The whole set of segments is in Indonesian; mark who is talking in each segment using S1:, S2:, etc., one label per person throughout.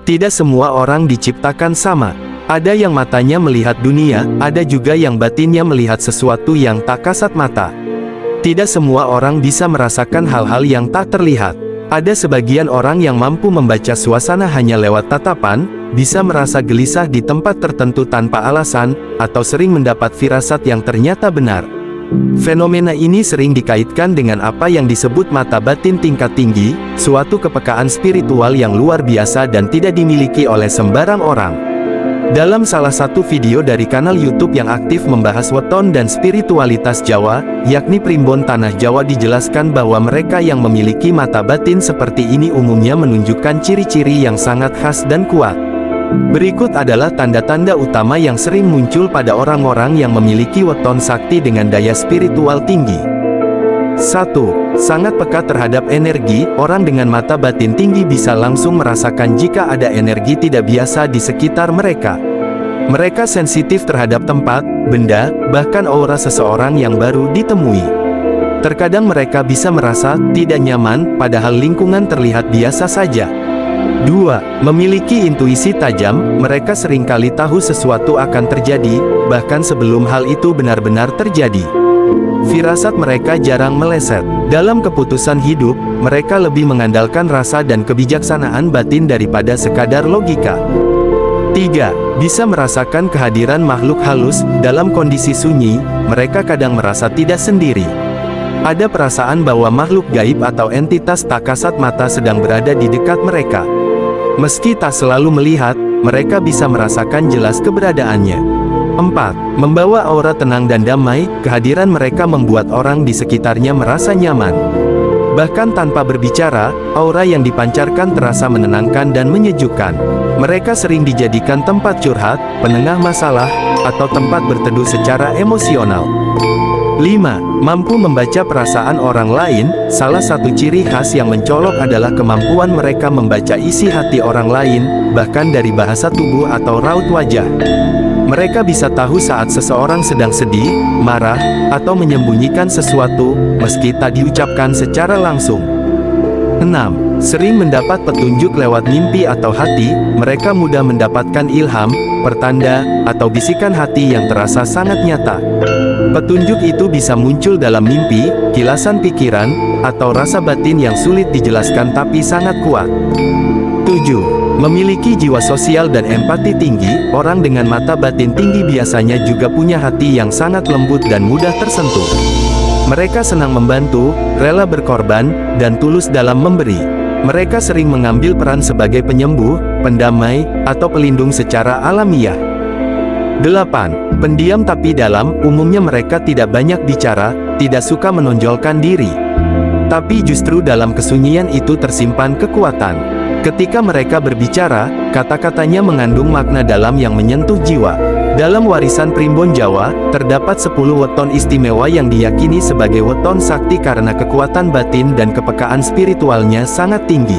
S1: Tidak semua orang diciptakan sama. Ada yang matanya melihat dunia, ada juga yang batinnya melihat sesuatu yang tak kasat mata. Tidak semua orang bisa merasakan hal-hal yang tak terlihat. Ada sebagian orang yang mampu membaca suasana hanya lewat tatapan, bisa merasa gelisah di tempat tertentu tanpa alasan, atau sering mendapat firasat yang ternyata benar. Fenomena ini sering dikaitkan dengan apa yang disebut mata batin tingkat tinggi, suatu kepekaan spiritual yang luar biasa dan tidak dimiliki oleh sembarang orang. Dalam salah satu video dari kanal YouTube yang aktif membahas weton dan spiritualitas Jawa, yakni Primbon Tanah Jawa, dijelaskan bahwa mereka yang memiliki mata batin seperti ini umumnya menunjukkan ciri-ciri yang sangat khas dan kuat. Berikut adalah tanda-tanda utama yang sering muncul pada orang-orang yang memiliki weton sakti dengan daya spiritual tinggi. 1. Sangat peka terhadap energi. Orang dengan mata batin tinggi bisa langsung merasakan jika ada energi tidak biasa di sekitar mereka. Mereka sensitif terhadap tempat, benda, bahkan aura seseorang yang baru ditemui. Terkadang mereka bisa merasa tidak nyaman, padahal lingkungan terlihat biasa saja. 2. Memiliki intuisi tajam. Mereka seringkali tahu sesuatu akan terjadi, bahkan sebelum hal itu benar-benar terjadi. Firasat mereka jarang meleset. Dalam keputusan hidup, mereka lebih mengandalkan rasa dan kebijaksanaan batin daripada sekadar logika. 3. Bisa merasakan kehadiran makhluk halus. Dalam kondisi sunyi, mereka kadang merasa tidak sendiri. Ada perasaan bahwa makhluk gaib atau entitas tak kasat mata sedang berada di dekat mereka. Meski tak selalu melihat, mereka bisa merasakan jelas keberadaannya. 4. Membawa aura tenang dan damai. Kehadiran mereka membuat orang di sekitarnya merasa nyaman. Bahkan tanpa berbicara, aura yang dipancarkan terasa menenangkan dan menyejukkan. Mereka sering dijadikan tempat curhat, penengah masalah, atau tempat berteduh secara emosional. 5. Mampu membaca perasaan orang lain. Salah satu ciri khas yang mencolok adalah kemampuan mereka membaca isi hati orang lain, bahkan dari bahasa tubuh atau raut wajah. Mereka bisa tahu saat seseorang sedang sedih, marah, atau menyembunyikan sesuatu, meski tak diucapkan secara langsung. 6. Sering mendapat petunjuk lewat mimpi atau hati. Mereka mudah mendapatkan ilham, pertanda, atau bisikan hati yang terasa sangat nyata. Petunjuk itu bisa muncul dalam mimpi, kilasan pikiran, atau rasa batin yang sulit dijelaskan tapi sangat kuat. 7. Memiliki jiwa sosial dan empati tinggi. Orang dengan mata batin tinggi biasanya juga punya hati yang sangat lembut dan mudah tersentuh. Mereka senang membantu, rela berkorban, dan tulus dalam memberi. Mereka sering mengambil peran sebagai penyembuh, pendamai, atau pelindung secara alamiah. 8. Pendiam tapi dalam. Umumnya mereka tidak banyak bicara, tidak suka menonjolkan diri. Tapi justru dalam kesunyian itu tersimpan kekuatan. Ketika mereka berbicara, kata-katanya mengandung makna dalam yang menyentuh jiwa. Dalam warisan Primbon Jawa, terdapat 10 weton istimewa yang diyakini sebagai weton sakti karena kekuatan batin dan kepekaan spiritualnya sangat tinggi.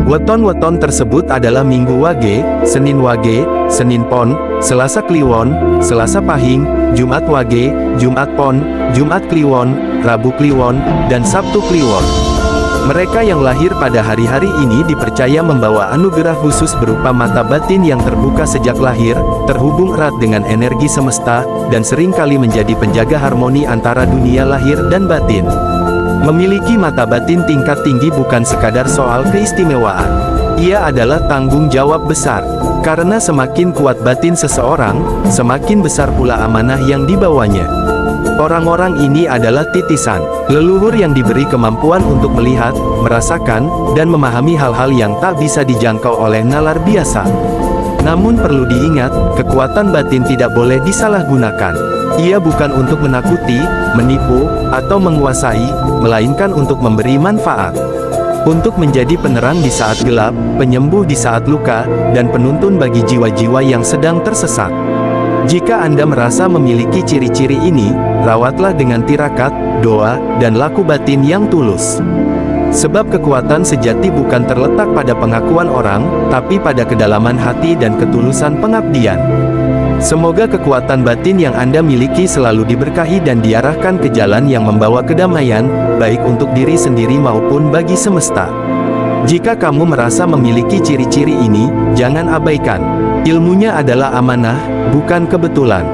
S1: Weton-weton tersebut adalah Minggu Wage, Senin Wage, Senin Pon, Selasa Kliwon, Selasa Pahing, Jumat Wage, Jumat Pon, Jumat Kliwon, Rabu Kliwon, dan Sabtu Kliwon. Mereka yang lahir pada hari-hari ini dipercaya membawa anugerah khusus berupa mata batin yang terbuka sejak lahir, terhubung erat dengan energi semesta, dan seringkali menjadi penjaga harmoni antara dunia lahir dan batin. Memiliki mata batin tingkat tinggi bukan sekadar soal keistimewaan. Ia adalah tanggung jawab besar. Karena semakin kuat batin seseorang, semakin besar pula amanah yang dibawanya. Orang-orang ini adalah titisan leluhur yang diberi kemampuan untuk melihat, merasakan, dan memahami hal-hal yang tak bisa dijangkau oleh nalar biasa. Namun perlu diingat, kekuatan batin tidak boleh disalahgunakan. Ia bukan untuk menakuti, menipu, atau menguasai, melainkan untuk memberi manfaat. Untuk menjadi penerang di saat gelap, penyembuh di saat luka, dan penuntun bagi jiwa-jiwa yang sedang tersesat. Jika Anda merasa memiliki ciri-ciri ini, rawatlah dengan tirakat, doa, dan laku batin yang tulus. Sebab kekuatan sejati bukan terletak pada pengakuan orang, tapi pada kedalaman hati dan ketulusan pengabdian. Semoga kekuatan batin yang Anda miliki selalu diberkahi dan diarahkan ke jalan yang membawa kedamaian, baik untuk diri sendiri maupun bagi semesta. Jika kamu merasa memiliki ciri-ciri ini, jangan abaikan. Ilmunya adalah amanah, bukan kebetulan.